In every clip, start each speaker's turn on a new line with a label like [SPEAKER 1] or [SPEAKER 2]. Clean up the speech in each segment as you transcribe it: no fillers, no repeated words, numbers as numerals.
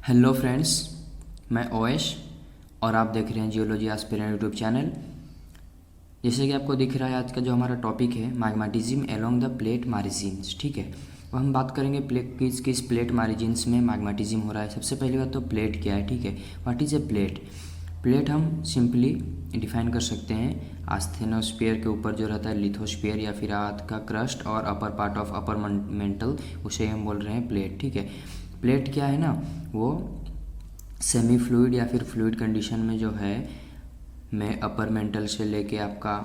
[SPEAKER 1] Hello friends, मैं ओएश और आप देख रहे हैं जियोलॉजी एस्पिरेंट यूट्यूब चैनल। जैसे कि आपको दिख रहा है, आज का जो हमारा टॉपिक है magmatism along the plate margins. ठीक है, तो हम बात करेंगे किस किस प्लेट मार्जिन्स में मैग्मेटिज्म हो रहा है। सबसे पहली बात तो प्लेट क्या है। ठीक है, what is a plate. Plate हम सिंपली डिफाइन कर सकते हैं आस्थेनोस्फीयर के ऊपर जो रहता है लिथोस्फीयर या फिर अर्थ का क्रस्ट और upper part of upper mantle, उसे हम बोल रहे हैं प्लेट। ठीक है, प्लेट क्या है ना, वो सेमी फ्लूइड या फिर फ्लूइड कंडीशन में जो है मैं अपर मेंटल से लेके आपका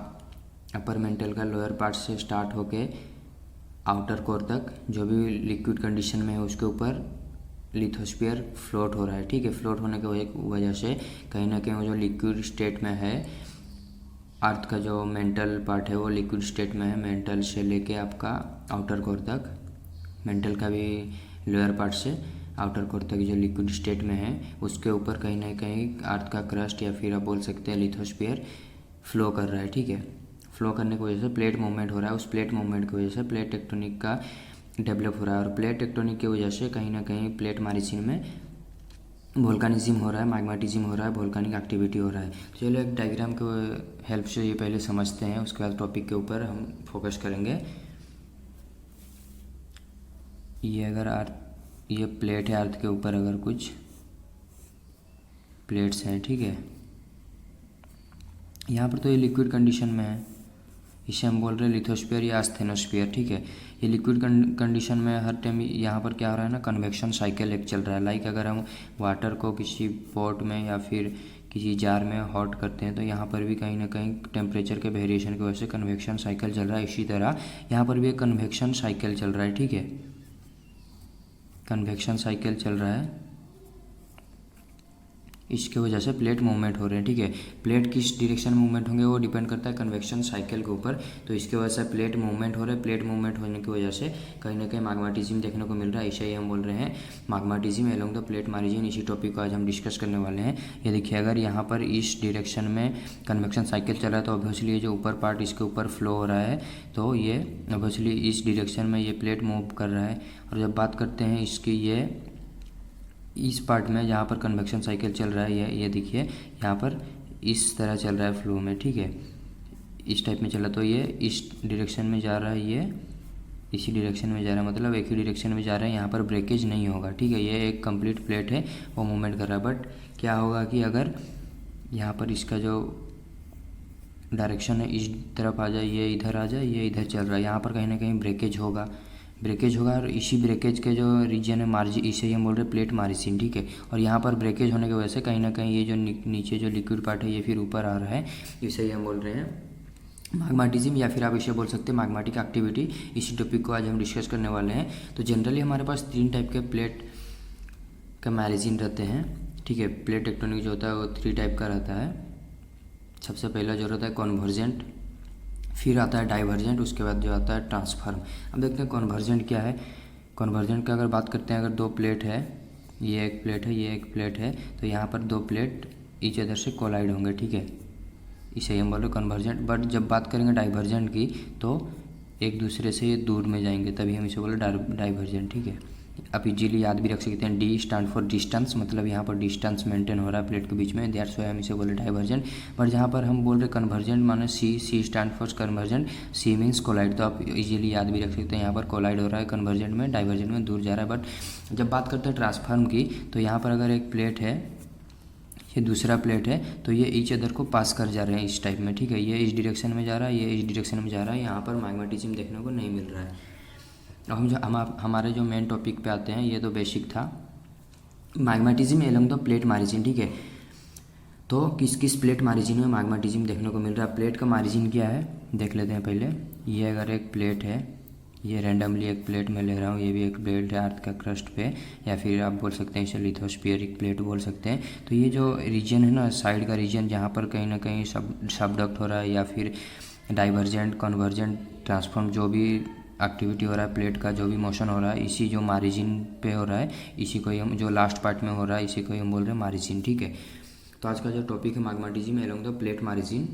[SPEAKER 1] अपर मेंटल का लोअर पार्ट से स्टार्ट होके आउटर कोर तक जो भी लिक्विड कंडीशन में है उसके ऊपर लिथोस्फीयर फ्लोट हो रहा है। ठीक है, फ्लोट होने की वजह से कहीं ना कहीं वो जो लिक्विड स्टेट में है, अर्थ का जो मेंटल पार्ट है वो लिक्विड स्टेट में है। मेंटल से लेके आपका आउटर कोर तक, मेंटल का भी लोअर पार्ट से आउटर कोर तक जो लिक्विड स्टेट में है उसके ऊपर कहीं ना कहीं अर्थ का क्रस्ट या फिर आप बोल सकते हैं लिथोस्फीयर फ्लो कर रहा है। ठीक है, फ्लो करने की वजह से प्लेट मूवमेंट हो रहा है। उस प्लेट मूवमेंट की वजह से प्लेट टेक्टोनिक का डेवलप हो रहा है और प्लेट टेक्टोनिक की वजह से कहीं ना कहीं प्लेट मार्जिन में वोल्कानिज्म हो रहा है, मैग्मेटिज्म हो रहा है, वोल्कानिक एक्टिविटी हो रहा है। तो चलो एक डायग्राम के हेल्प से ये पहले समझते हैं, उसके बाद टॉपिक के ऊपर हम फोकस करेंगे। ये अगर अर्थ, ये प्लेट है, अर्थ के ऊपर अगर कुछ प्लेट्स हैं, ठीक है, यहाँ पर तो ये लिक्विड कंडीशन में है, इसे हम बोल रहे हैं लिथोस्फीयर या आस्थेनोस्फीयर। ठीक है, ये लिक्विड कंडीशन में हर टाइम यहाँ पर क्या हो रहा है ना, कन्वेक्शन साइकिल एक चल रहा है। लाइक अगर हम वाटर को किसी पॉट में या फिर किसी जार में हॉट करते हैं तो यहाँ पर भी कहीं ना कहीं टेम्परेचर के वेरिएशन की वजह से कन्वेक्शन साइकिल चल रहा है। इसी तरह यहाँ पर भी एक कन्वेक्शन साइकिल चल रहा है। ठीक है, कन्वेक्शन साइकिल चल रहा है, इसके वजह से प्लेट मूवमेंट हो रहे हैं। ठीक है, प्लेट किस डायरेक्शन में मूवमेंट होंगे वो डिपेंड करता है कन्वेक्शन साइकिल के ऊपर। तो इसके वजह से प्लेट मूवमेंट हो रहे हैं। प्लेट मूवमेंट होने की वजह से कहीं ना कहीं मैग्मेटिज्म देखने को मिल रहा है। इसे ही हम बोल रहे हैं magmatism along the plate margin. इसी टॉपिक को आज हम डिस्कस करने वाले हैं। ये देखिए, अगर यहाँ पर इस डायरेक्शन में कन्वेक्शन साइकिल चल रहा है तो ऑब्वियसली ये जो ऊपर पार्ट इसके ऊपर फ्लो हो रहा है, तो ये ऑब्वियसली इस डायरेक्शन में ये प्लेट मूव कर रहा है। और जब बात करते हैं इसकी, ये इस पार्ट में जहाँ पर कन्वेक्शन साइकिल चल रहा है, ये देखिए यहाँ पर इस तरह चल रहा है फ्लो में। ठीक है, इस टाइप में चला तो ये इस डायरेक्शन में जा रहा है, ये इसी डायरेक्शन में जा रहा है, मतलब एक ही डायरेक्शन में जा रहा है। यहाँ पर ब्रेकेज नहीं होगा। ठीक है, ये एक कंप्लीट प्लेट है, वो मूवमेंट कर रहा है। बट क्या होगा कि अगर यहाँ पर इसका जो डायरेक्शन है इस तरफ आ जाए, ये इधर आ जाए, ये इधर चल रहा है, यहाँ पर कहीं ना कहीं ब्रेकेज होगा। और इसी ब्रेकेज के जो रीजन है मार्जिन, इसे हम बोल रहे हैं प्लेट मार्जिन। ठीक है, और यहाँ पर ब्रेकेज होने की वजह से कहीं ना कहीं ये जो नीचे जो लिक्विड पार्ट है ये फिर ऊपर आ रहा है, इसे ही हम बोल रहे हैं मैग्मेटिज्म, या फिर आप इसे बोल सकते हैं मैग्मेटिक एक्टिविटी। इसी टॉपिक को आज हम डिस्कस करने वाले हैं। तो जनरली हमारे पास 3 टाइप के प्लेट का मार्जिन रहते हैं। ठीक है, प्लेट टेक्टोनिक जो होता है वो 3 टाइप का रहता है। सबसे पहला जो रहता है कॉन्वर्जेंट, फिर आता है डाइवर्जेंट, उसके बाद जो आता है ट्रांसफॉर्म। अब देखते हैं कॉन्वर्जेंट क्या है। कॉन्वर्जेंट का अगर बात करते हैं, अगर 2 प्लेट है, ये एक प्लेट है, ये एक प्लेट है, तो यहाँ पर 2 प्लेट ईच अदर से कोलाइड होंगे। ठीक है, इसे हम बोल रहे हैं कॉन्वर्जेंट। बट जब बात करेंगे डाइवर्जेंट की तो एक दूसरे से ये दूर में जाएंगे, तभी हम इसे बोले डाइवर्जेंट। ठीक है, आप इजीली याद भी रख सकते हैं, डी स्टैंड फॉर डिस्टेंस, मतलब यहाँ पर डिस्टेंस मेंटेन हो रहा है प्लेट के बीच में, दैट्स व्हाई हम इसे बोले डाइवर्जेंट। बट जहाँ पर हम बोल रहे कन्वर्जेंट माने C stand for convergent, C means collide, तो आप इजीली याद भी रख सकते हैं, यहाँ पर कोलाइड हो रहा है कन्वर्जेंट में, डाइवर्जेंट में दूर जा रहा है। बट जब बात करते हैं ट्रांसफॉर्म की, तो यहाँ पर अगर एक प्लेट है, ये दूसरा प्लेट है, तो ये ईच अदर को पास कर जा रहे हैं इस टाइप में। ठीक है, ये इस डायरेक्शन में जा रहा है, ये इस डायरेक्शन में जा रहा है, यहाँ पर मैग्मेटिज्म देखने को नहीं मिल रहा है। अब हमारे जो मेन टॉपिक पे आते हैं, ये तो बेसिक था मैग्मेटिज्म एलोंग द प्लेट मार्जिन। ठीक है, तो किस किस प्लेट मार्जिन में मैग्मेटिज्म देखने को मिल रहा है। प्लेट का मार्जिन क्या है देख लेते हैं पहले। ये अगर एक प्लेट है, ये रैंडमली एक प्लेट में ले रहा हूँ, ये भी एक प्लेट है अर्थ का क्रस्ट पे, या फिर आप बोल सकते हैं इसे लिथोस्फीयरिक प्लेट बोल सकते हैं। तो ये जो रीजन है ना, साइड का रीजन, जहाँ पर कहीं ना कहीं सबडक्ट हो रहा है या फिर डाइवर्जेंट, कन्वर्जेंट, ट्रांसफॉर्म, जो भी एक्टिविटी हो रहा है, प्लेट का जो भी मोशन हो रहा है, इसी जो मार्जिन पे हो रहा है, इसी को हम जो लास्ट पार्ट में हो रहा है, इसी को हम बोल रहे हैं मार्जिन। ठीक है, तो आज का जो टॉपिक है magmatism along the plate margin.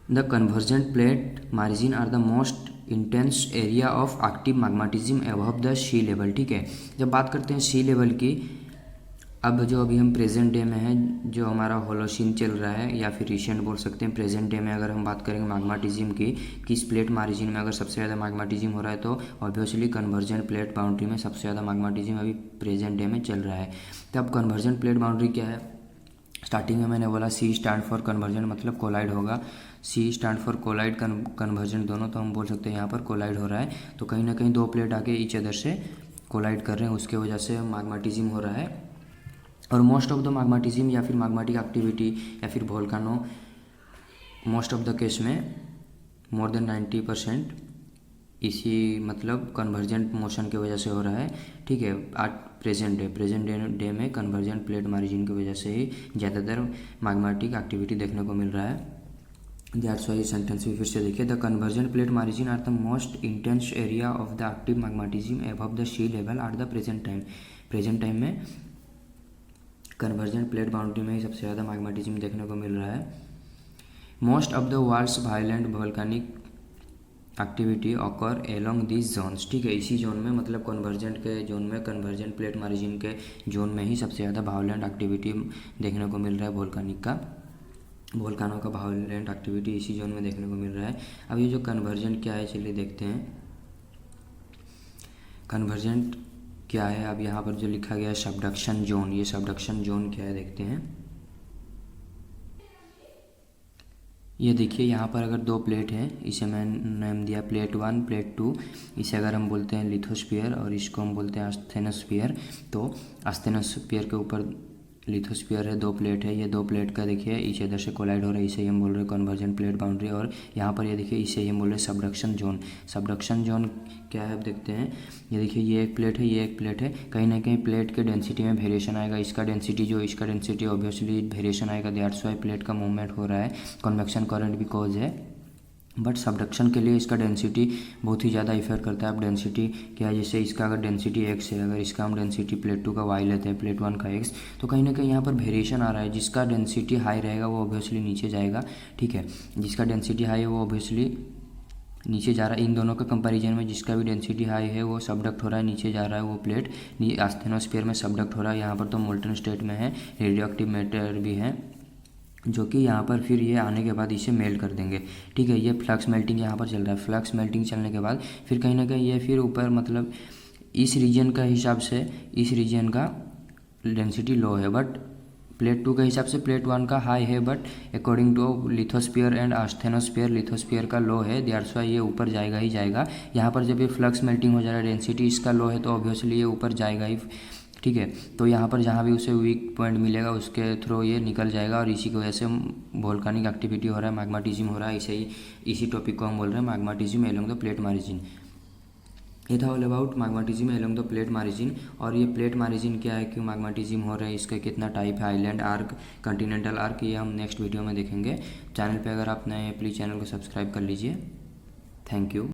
[SPEAKER 1] The convergent plate margin are the most intense area of active magmatism above the sea level. ठीक है, जब बात करते हैं सी लेवल की, अब जो अभी हम प्रेजेंट डे में है, जो हमारा होलोसीन चल रहा है या फिर रिसेंट बोल सकते हैं, प्रेजेंट डे में अगर हम बात करेंगे मैग्माटिज्म की, किस प्लेट मार्जिन में अगर सबसे ज़्यादा मैग्माटिज्म हो रहा है, तो ऑब्वियसली कन्वर्जन प्लेट बाउंड्री में सबसे ज़्यादा मैग्माटिज्म अभी प्रेजेंट डे में चल रहा है। तो अब कन्वर्जन प्लेट बाउंड्री क्या है, स्टार्टिंग में मैंने बोला सी स्टैंड फॉर कन्वर्जन, मतलब कोलाइड होगा। सी स्टैंड फॉर कोलाइड, कन्वर्जन दोनों, तो हम बोल सकते हैं यहाँ पर कोलाइड हो रहा है। तो कहीं ना कहीं दो प्लेट आके ईच अदर से कोलाइड कर रहे हैं, उसके वजह से मैग्माटिज्म हो रहा है। और मोस्ट ऑफ द मैग्माटिज्म या फिर मैग्मेटिक एक्टिविटी या फिर volcano, most of the case में मोर देन 90% इसी मतलब कन्वर्जेंट मोशन की वजह से हो रहा है। ठीक है, आज प्रेजेंट डे में कन्वर्जेंट प्लेट मार्जिन की वजह से ही ज़्यादातर मैग्मेटिक एक्टिविटी देखने को मिल रहा है। दैट्स वाई सेंटेंस भी फिर से देखिए, the convergent plate margin are the most intense area of the active magmatism above the sea level at the present time. Present time में कन्वर्जेंट प्लेट बाउंड्री में ही सबसे ज़्यादा मैग्मेटिज्म देखने को मिल रहा है। Most of the world's violent volcanic activity occur along this zones. ठीक है, इसी जोन में मतलब कन्वर्जेंट के जोन में, कन्वर्जेंट प्लेट मार्जिन के जोन में ही सबसे ज़्यादा वायलेंट एक्टिविटी देखने को मिल रहा है वोल्कानो का वायलेंट एक्टिविटी इसी जोन में देखने को मिल रहा है। अब ये जो कन्वर्जेंट क्या है, चलिए देखते हैं कन्वर्जेंट क्या है। अब यहाँ पर जो लिखा गया है सबडक्शन जोन, ये सबडक्शन जोन क्या है देखते हैं। ये देखिए यहाँ पर अगर दो प्लेट है, इसे मैं नाम दिया प्लेट 1 प्लेट 2, इसे अगर हम बोलते हैं लिथोस्फीयर और इसको हम बोलते हैं आस्थेनोस्फीयर। तो आस्थेनोस्फीयर के ऊपर लिथोस्फीयर है, दो प्लेट है, ये दो प्लेट का देखिए इस इधर से कोलाइड हो रहा है, इसे ही हम बोल रहे हैं कन्वर्जेंट प्लेट बाउंड्री। और यहाँ पर ये देखिए इसे ही हम बोल रहे हैं सबडक्शन जोन। सबडक्शन जोन क्या है अब देखते हैं। ये देखिए ये एक प्लेट है, ये एक प्लेट है, कहीं ना कहीं प्लेट के डेंसिटी में वेरिएशन आएगा। इसका डेंसिटी ऑब्वियसली वेरिएशन आएगा, दैट्स वाई प्लेट का मूवमेंट हो रहा है। कन्वेक्शन करंट भी कॉज है, बट सबडक्शन के लिए इसका डेंसिटी बहुत ही ज़्यादा इफेक्ट करता है। अब डेंसिटी क्या है, जैसे इसका अगर डेंसिटी x है, अगर इसका हम डेंसिटी प्लेट 2 का y लेते हैं, प्लेट 1 का x, तो कहीं ना कहीं यहाँ पर वेरिएशन आ रहा है। जिसका डेंसिटी हाई रहेगा वो ऑब्वियसली नीचे जाएगा। ठीक है, जिसका डेंसिटी हाई है वो ऑब्वियसली नीचे जा रहा है। इन दोनों का कंपैरिजन में जिसका भी डेंसिटी हाई है वो सबडक्ट हो रहा है, नीचे जा रहा है वो प्लेट, आस्थेनोस्फीयर में सबडक्ट हो रहा है। यहाँ पर तो मोल्टन स्टेट में है, रेडियो एक्टिव मैटर भी है, जो कि यहाँ पर फिर ये आने के बाद इसे मेल्ट कर देंगे। ठीक है, ये फ्लक्स मेल्टिंग यहाँ पर चल रहा है। फ्लक्स मेल्टिंग चलने के बाद फिर कहीं ना कहीं ये फिर ऊपर मतलब इस रीजन का हिसाब से इस रीजन का डेंसिटी लो है, बट प्लेट 2 के हिसाब से प्लेट 1 का हाई है, but according to lithosphere and asthenosphere, lithosphere का लो है, दैट्स वाई ये ऊपर जाएगा ही जाएगा। यहाँ पर जब ये फ्लक्स मेल्टिंग हो जा रहा है, डेंसिटी इसका लो है, तो ऑब्वियसली ये ऊपर जाएगा ही। ठीक है, तो यहाँ पर जहाँ भी उसे वीक पॉइंट मिलेगा उसके थ्रू ये निकल जाएगा, और इसी की वजह से वोल्केनिक एक्टिविटी हो रहा है, मैग्मेटिज्म हो रहा है। इसी टॉपिक को हम बोल रहे हैं magmatism along the plate margin. ये था all about magmatism along the plate margin. और ये प्लेट मार्जिन क्या है, क्यों मैग्मेटिज्म हो रहा है, इसका कितना टाइप है, आइलैंड आर्क, कॉन्टिनेंटल आर्क, ये हम नेक्स्ट वीडियो में देखेंगे। चैनल पर अगर आप नए हैं प्लीज़ चैनल को सब्सक्राइब कर लीजिए। Thank you.